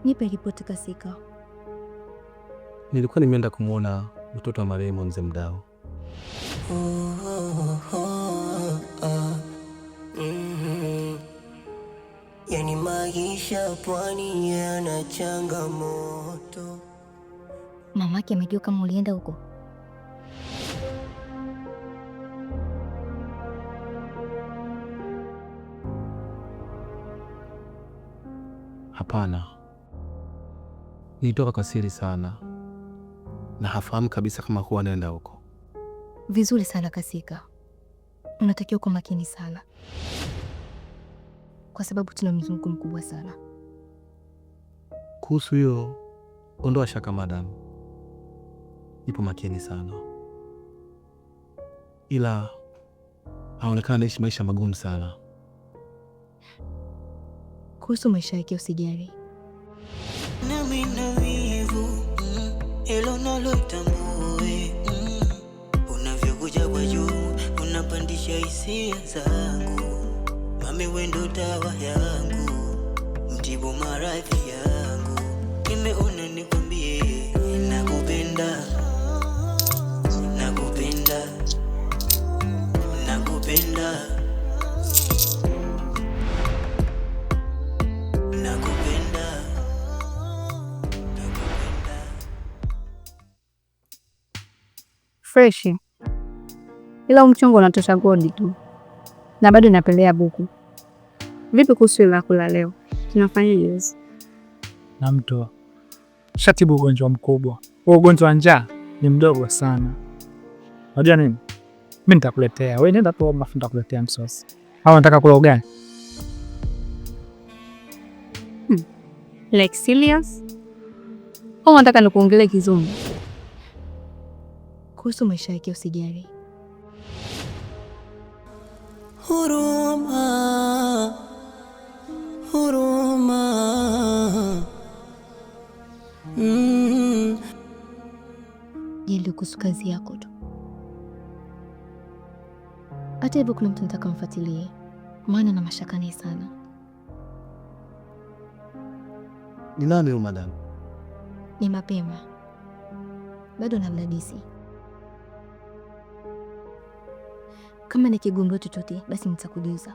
Nipe ripoti Kasika. Nilikuwa nimeenda kumuona mtoto wa marehemu Mzee Mdao. Yani maisha pwani yana changamoto. Mamake amejua kama ulienda huko? Hapana, nilitoka kwa siri sana na hafahamu kabisa kama huwa naenda huko. Vizuri sana Kasika, unatakiwa kuwa makini sana kwa sababu tuna mzunguko mkubwa sana. Kuhusu hiyo, ondoa shaka madam, ipo makini sana, ila haonekana naishi maisha magumu sana. Kuhusu maisha yake usijali. Nami na wivu elo nalotambue unavyokuja kwa juu unapandisha hisia zangu. Mami wewe ndo dawa yangu, mtibu maradhi yangu. Nimeona nikwambie nakupenda, nakupenda, nakupenda. Freshi, ila mchongo unatosha kodi tu na bado napelea buku. Vipi kuhusu ile kula leo, tunafanyaje? Na mtu shatibu ugonjwa mkubwa, ugonjwa wa njaa ni mdogo sana. Unajua nini? Mimi nitakuletea wewe, nenda tu mafuta nitakuletea msosi. Au unataka kula ugali? Like serious? Au unataka nikuongelee kizungu? Kuhusu maisha yake usijali. Huruma, huruma. Jili kuhusu kazi yako tu. Hata hivyo kuna mtu nataka mfuatilie, maana na mashaka naye sana. Ni nani huyo madam? Ni mapema, bado namdadisi. Kama nikigundua chochote basi nitakujuza.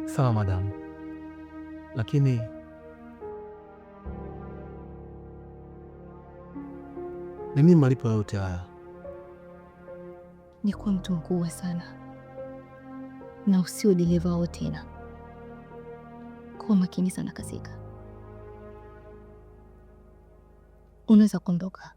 Sawa madam, lakini ni nini malipo yote haya? Ni kuwa mtu mkubwa sana na usio dereva wao tena. Kuwa makini sana Kasika, unaweza kuondoka.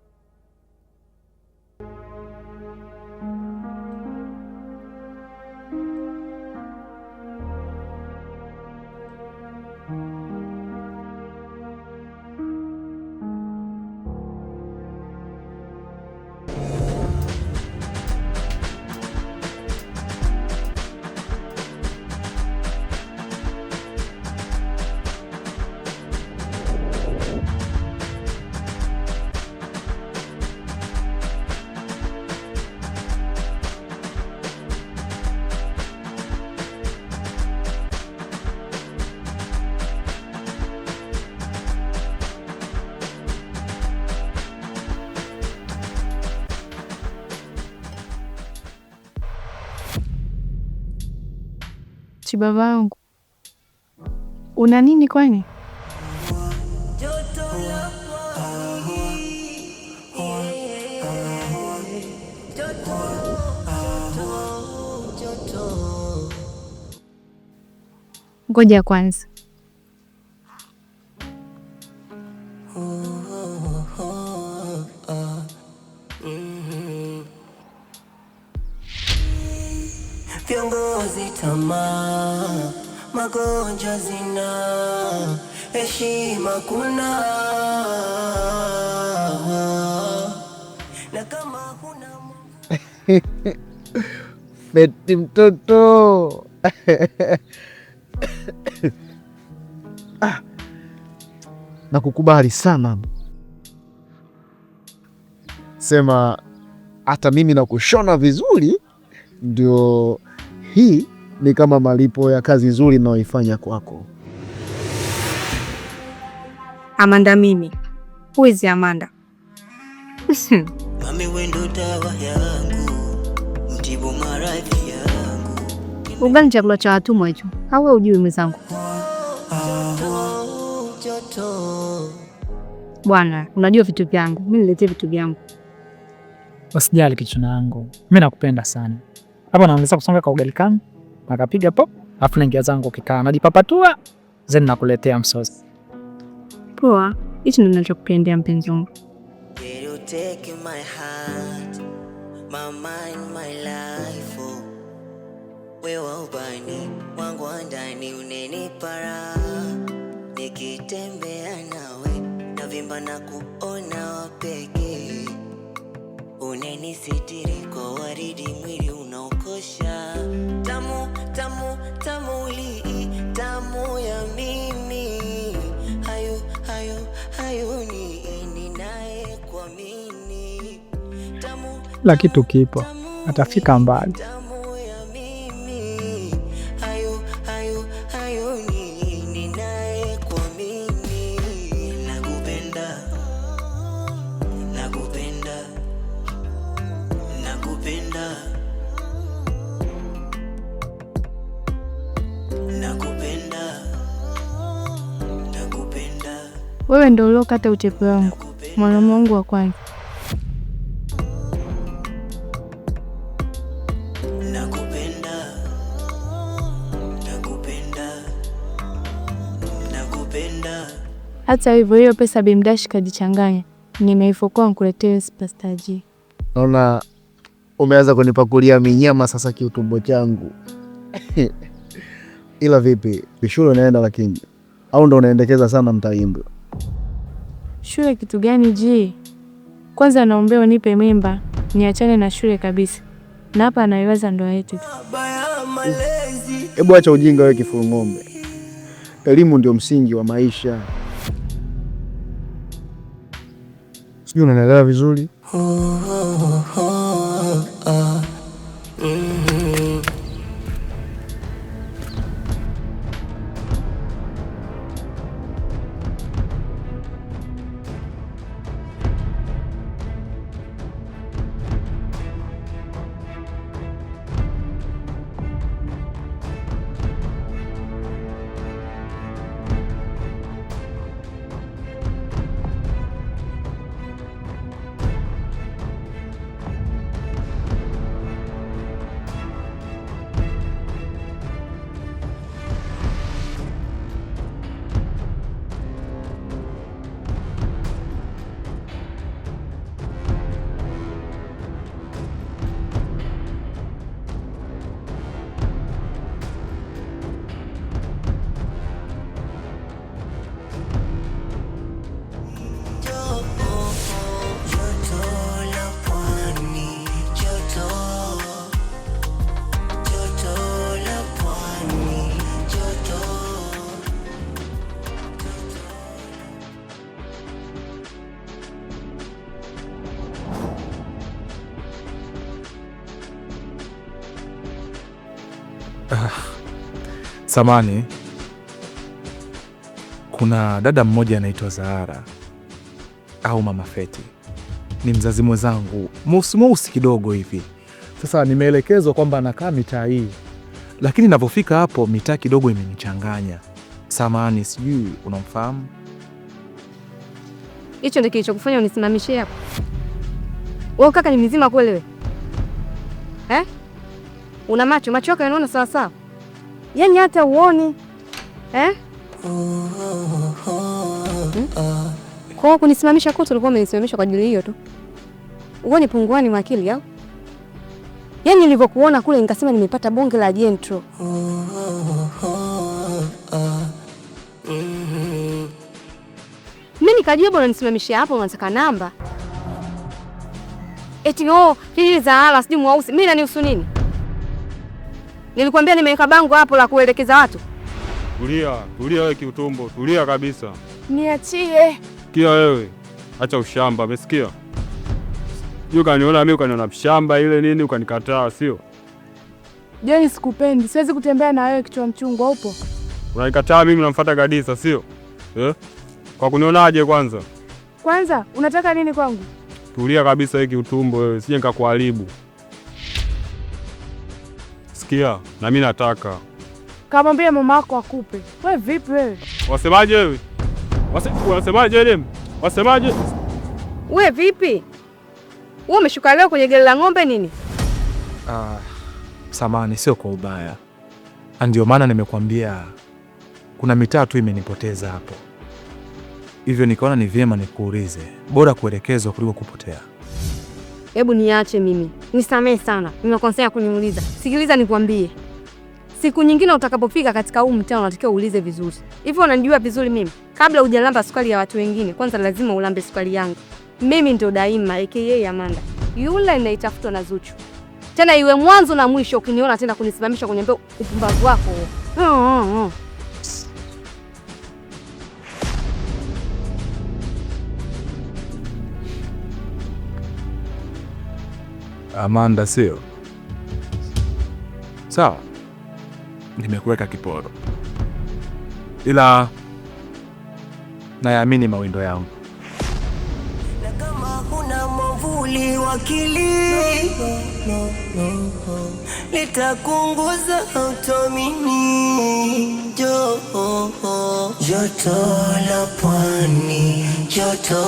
Chibabangu, una nini kwani? Ngoja kwanza. Viongozi tamaa, magonjwa zina, heshima kuna. Na kama huna Feti mtoto. Nakukubali sana. Sema hata mimi nakushona vizuri, ndio hii ni kama malipo ya kazi nzuri naoifanya kwako. Amanda mimi. Who is Amanda? Mami wendo dawa yangu, mtibu maradhi yangu. Ugali chakula cha watumwa hicho. Au wewe hujui mwenzangu? Joto. Bwana, unajua vitu vyangu. Mimi niletee vitu vyangu. Usijali kichuna yangu. Mimi nakupenda sana. Hapa naongeza kusonga kwa ugali kangu. Nakapiga pop, afu naingia zangu kikaa. Najipapatua, then nakuletea msosi. Poa, hicho ndio ninachokupendea mpenzi wangu. You take my heart, my mind, my life. Wewe ubani wangu ndani unenipara. Nikitembea nawe navimba na kuona wapeke. Unenisitiri kwa waridi mwili unaokosha. Tamu, tamu, tamu li, tamu ya mimi. Hayo ni nae kwa mimi. Tamu, Kila kitu kipo. Atafika mbali. tamu ya mimi. Hayo ni nae kwa mimi. Nakupenda. Nakupenda. Nakupenda. Nakupenda. Nakupenda. Wewe ndio uliokata utepe wangu. Mwanaume wangu wa kwanza. Nakupenda. Nakupenda. Nakupenda. Hata hivyo hiyo pesa Bimdash kajichanganya. Nimeifukua nikuletee Superstar G. Naona umeanza kunipakulia minyama sasa kiutumbo changu. Ila vipi, shule unaenda lakini? Au ndo unaendekeza sana mtaimbo? Shule kitu gani G? Kwanza naombea unipe mimba, niachane na shule kabisa. Na hapa anaiwaza ndoa yetu. Hebu acha ujinga wewe kifuru ng'ombe. Elimu ndio msingi wa maisha. Sijui unaelewa vizuri? Samani, kuna dada mmoja anaitwa Zahara au Mama Feti, ni mzazi mwenzangu mweusi kidogo hivi. Sasa nimeelekezwa kwamba anakaa mitaa hii, lakini ninapofika hapo mitaa kidogo imenichanganya. Samani, sijui unamfahamu? Hicho ndio kilichokufanya unisimamishie hapo. Wewe kaka ni mzima kweli wewe? Una macho yako yanaona sawa sawa? Yaani hata uoni. Kwa kunisimamisha kote ulikuwa umenisimamisha kwa ajili hiyo tu. Uone punguani wa akili au? Yaani nilivyokuona kule nikasema nimepata bonge la jentro. Mimi nikajua bwana nisimamishia hapo unataka namba. Eti hili Zahara sijui mweusi. Mimi nanihusu nini? Nilikwambia nimeweka bango hapo la kuelekeza watu. Tulia wewe kiutumbo, tulia kabisa. Niachie. Sikia wewe, acha ushamba, umesikia? Yule kaniona mimi ukaniona mshamba ile nini ukanikataa, sio? Jeni sikupendi, siwezi kutembea na wewe kichwa mchungu upo. Unanikataa mimi unamfuata Gadisa, sio? Kwa kunionaje kwanza? Kwanza unataka nini kwangu? Tulia kabisa hiki utumbo wewe, sije nikakuharibu. Sikia, na mimi nataka. Kamwambia mama yako akupe. Wewe vipi wewe? Wasemaje wewe? Wasemaje wewe? Wasemaje? Wewe vipi? Wewe umeshuka leo kwenye gari la ng'ombe nini? Samani, sio kwa ubaya. Ndio maana nimekwambia kuna mitaa tu imenipoteza hapo. Hivyo nikaona ni vyema nikuulize, bora kuelekezwa kuliko kupotea. Hebu niache mimi. Nisamehe sana. Nimekosea kuniuliza. Sikiliza nikwambie. Siku nyingine utakapofika katika huu mtaa unatakiwa uulize vizuri. Hivyo unanijua vizuri mimi. Kabla hujalamba sukari ya watu wengine, kwanza lazima ulambe sukari yangu. Mimi ndo Daima aka Amanda. Yule anaitafutwa na Zuchu. Tena iwe mwanzo na mwisho ukiniona tena kunisimamisha kuniambia upumbavu wako. Amanda, sio? Sawa. Nimekuweka kiporo. Ila nayaamini mawindo yangu. Na kama huna mwavuli wakili litakunguza utomini. Joto la pwani, joto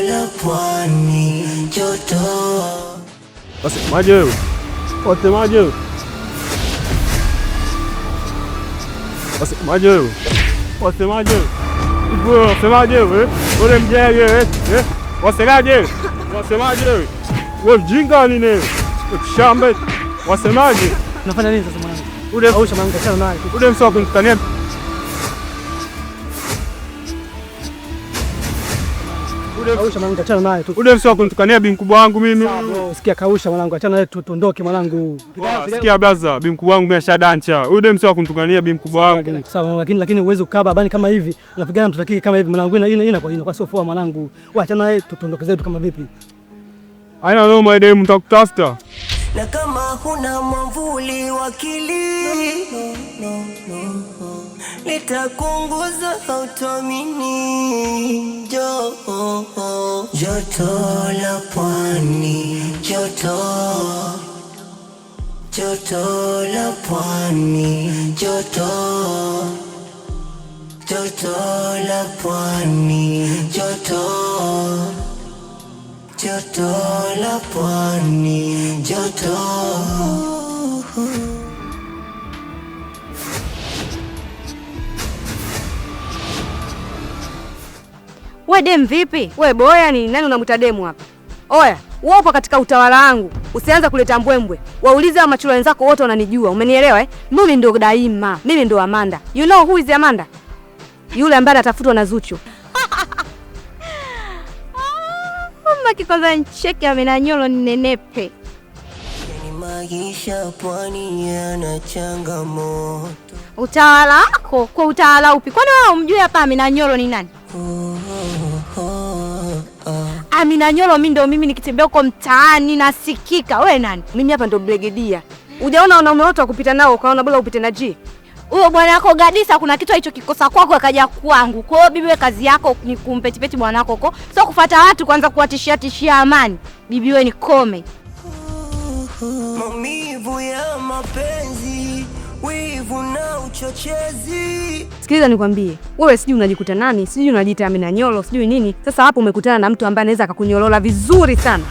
la pwani, joto. Wasemaje wewe? Wasemaje wewe? Wasemaje wewe? Wasemaje wewe? Wasemaje wewe? Ule mjege wewe? Wasemaje? Wasemaje wewe? Wewe mjinga nini wewe? Shamba. Wasemaje? Unafanya nini sasa mwanangu? Ule ausha mwanangu achana naye. Ule msao kunitania. Kausha mwanangu achana naye tu. Ule msao kunitukania bi mkubwa wangu mimi. Sikia kausha mwanangu achana naye tuondoke mwanangu. Sikia blaza, bi mkubwa wangu ameshadancha. Ule msao kunitukania bi mkubwa wangu. Sawa, lakini uweze kukaa babani kama hivi. Unapigana mtoto kike kama hivi mwanangu. Inakuwa sio poa mwanangu. Wewe achana naye tuondoke zetu kama vipi? Haina noma ile mtakutafuta. Na kama huna mwavuli wakili litakunguza utomini. Joto la pwani, joto la pwani, joto la pwani, joto la pwani, joto. We dem vipi? We boya ni nani unamwita demu hapa? Oya, upo katika utawala wangu. Usianze kuleta mbwembwe. Waulize wa machulo wenzako wote wananijua. Umenielewa eh? Mimi ndo Daima. Mimi ndo Amanda. You know who is Amanda? Yule ambaye atafutwa na Zuchu. Mama kikoza ncheke amenanyolo ninenepe. Yani maisha pwani yana changamoto. Utawala wako? Kwa utawala upi? Kwani wewe umjui hapa Amina Nyolo ni nani? Amina Nyolo mimi nikitembea huko mtaani nasikika. Wewe nani? Mimi hapa ndo Brigedia. Hujaona wanaume wote wakupita nao ukaona bora upite na G. Huyo bwana yako Gadisa kuna kitu hicho kikosa kwako akaja kwangu. Kwa hiyo bibi, wewe kazi yako ni kumpetipeti bwana wako huko. Sio kufuata watu kwanza kuwatishia amani. Bibi wewe ni kome. Maumivu ya mapenzi, wivu na uchochezi. Sikiliza nikwambie, wewe sijui unajikuta nani, sijui unajiita Amina Nyolo, sijui nini. Sasa hapo umekutana na mtu ambaye anaweza akakunyolola vizuri sana.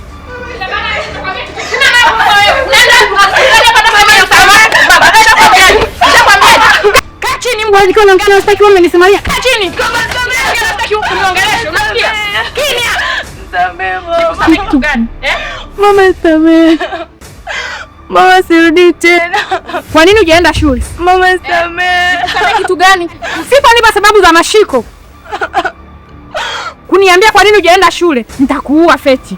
Kaa chini mbona niko naongea na usitaki wewe umenisimamia. Kaa chini. Kama unataka kuniongelesha, unasikia? Kimya. Nisamehe kitu gani? Mama samehe. Mama sirudi tena. Kwa nini hujaenda shule? Mama samehe. Nisamehe kitu gani? Usiponipa sababu za mashiko. Kuniambia kwa nini hujaenda shule? Nitakuua Feti.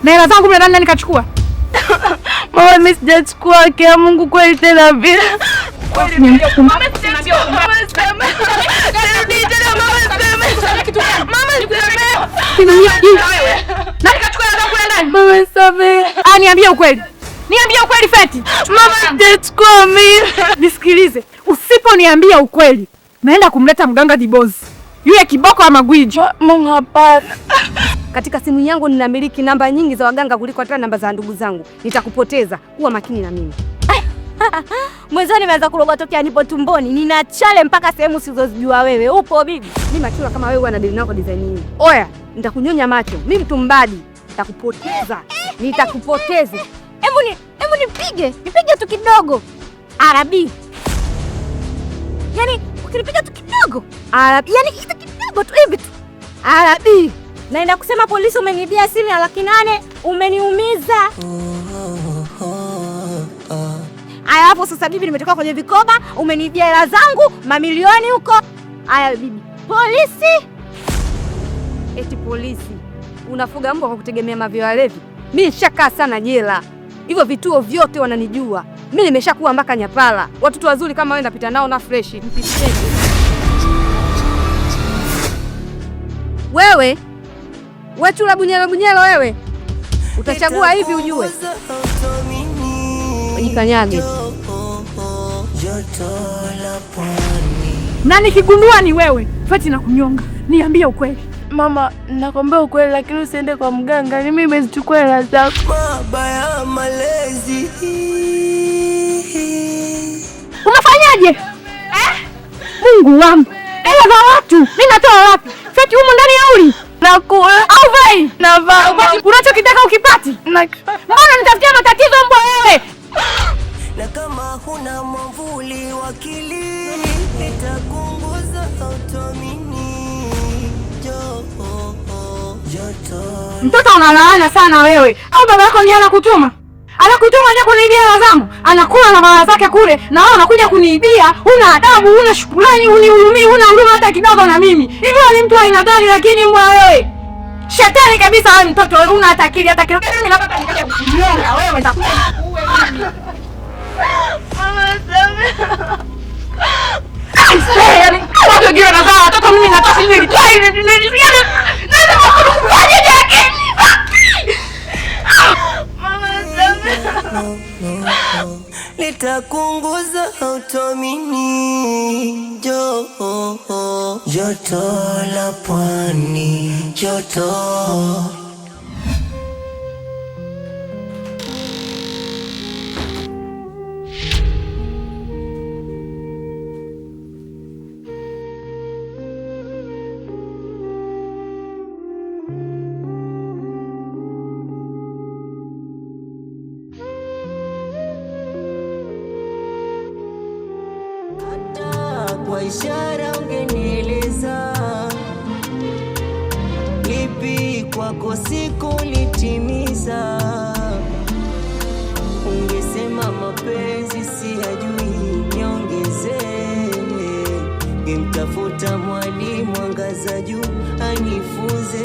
Na hela zangu mle ndani nikachukua. Mama mimi sijachukua, kwa Mungu kweli tena bila. Niambie ukweli. Niambie ukweli Feti. Mama sijachukua mimi. Nisikilize. Usiponiambia ukweli, naenda kumleta mganga Dibozi, yule kiboko wa magwiji. Mama, hapana. Katika simu yangu ninamiliki namba nyingi za waganga kuliko hata namba za ndugu zangu. Nitakupoteza, kuwa makini na mimi. Mwanzo nimeanza kuroga tokea nipo tumboni. Nina chale mpaka sehemu usizozijua wewe. Upo bibi? Mimi machula kama wewe ana deni nako design hii. Oya, nitakunyonya macho. Mimi mtu mbadi. Nitakupoteza. Nitakupoteza. Hebu nipige tu kidogo. Arabi. Yaani ukinipiga tu kidogo. Arabi, yaani kitu kidogo tu hivi tu. Arabi. Naenda kusema polisi umenibia simu ya 800,000, umeniumiza. Aya, hapo sasa bibi, nimetoka kwenye vikoba, umenibia hela zangu mamilioni huko. Aya bibi, polisi. Eti polisi? Unafuga mbwa kwa kutegemea mavyo ya levi? Mimi nishakaa sana jela. Hivyo vituo vyote wananijua. Mimi nimeshakuwa mpaka Nyapala. Watoto wazuri kama wewe napita nao na fresh. Mpiteni. Wewe chula bunyelo wewe. Utachagua hivi ujue. Jikanyage. Na nikigundua ni wewe, Fati na kunyonga. Niambie ukweli. Mama, nakwambia ukweli, lakini usiende kwa mganga. Ni mimi nimezichukua hela zako. Mabaya malezi. Umefanyaje? Mungu wangu. Hela za watu. Mimi natoa wapi? Fati humu ndani ya uli. Nakula. Au vai? Navaa. Unachokitaka ukipati? Mbona nitafikia matatizo mbwa wewe? Na kama huna mwavuli wakili, nitakunguza automini. Mtoto unalaana sana wewe. Au baba yako ndiye anakutuma? Anakutuma aje kuniibia hela zangu? Anakula na mama zake kule, na wewe unakuja kuniibia. Huna adabu, huna shukrani, unihurumii, huna huruma hata kidogo na mimi. Hivi ni mtu aina gani lakini mbwa wewe? Shetani kabisa wewe mtoto, wewe huna hata akili hata kidogo. Mimi nataka nikaje kukuona wewe nitakuwa uwe. Mama, samehe. Yaani, watu wengine wanazaa watoto, mimi natoa nini? Mama, samehe. Nitakunguza automini. Joto la pwani, joto. Kwa ishara ungenieleza lipi kwako sikulitimiza. Ungesema mapenzi siyajui, niongeze. Ngemtafuta mwalimu angaza juu anifunze,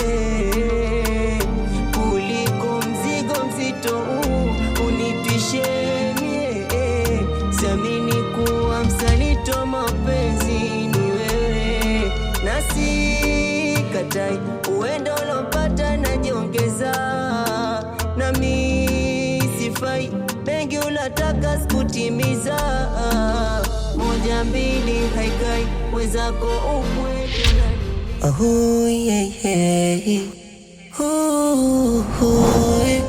kuliko mzigo mzito huu unitwishe mie. Siamini kuwa msalito mapenzi ni wewe, nasi katai uenda ulopata najiongeza. Nami sifai, mengi unataka sikutimiza. 1 2 haikai, wezako ukweli. Oh yeah yeah. Oh yeah.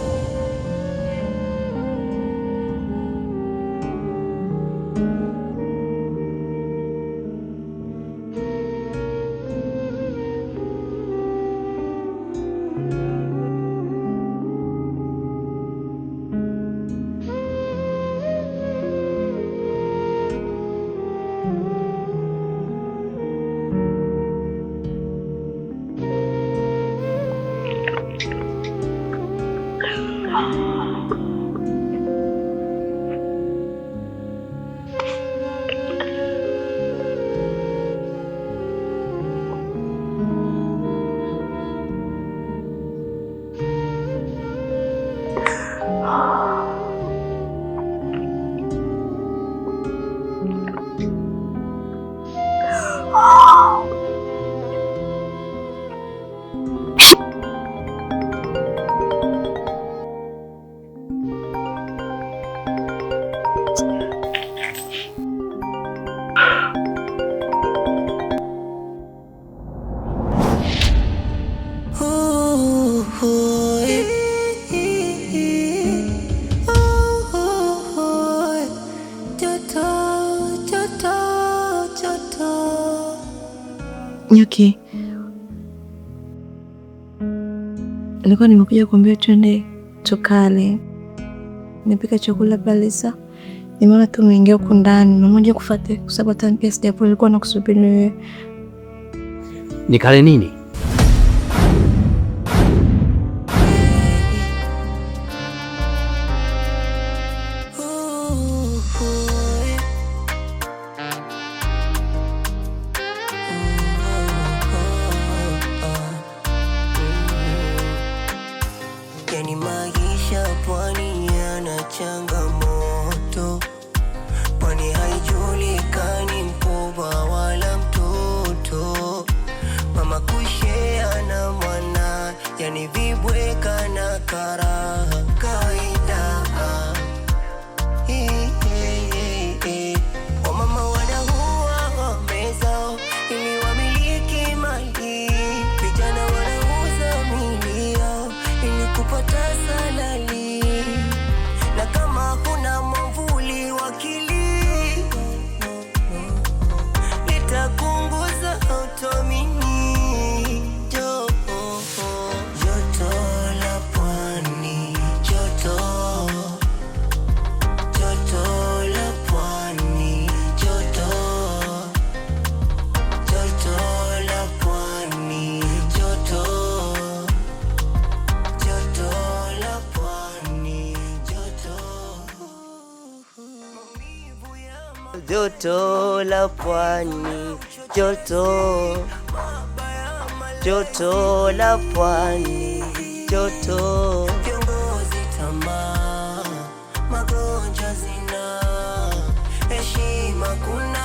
Maki, nilikuwa nimekuja kuambia twende tukale. Nipika chakula pale sasa. Nimeona tu umeingia huko ndani, mmoja kufuate kwa sababu hata pia sijapo nilikuwa nakusubiri wewe. Nikale nini? Yani maisha pwani yana changamoto, pwani haijulikani mkubwa wala mtoto, mama kushea na mwana, yani vibweka na karaha kawaida. Wamama wanahuwa wamezao ili wamiliki mali, vijana wanauza mili yao ili kupata salali, na kama kuna mwamvuli wakili litakunguza utomini. Joto la pwani, joto la pwani, joto la pwani, joto la pwani, joto la pwani, joto la pwani, joto. Viongozi tamaa, magonjwa zina, heshima kuna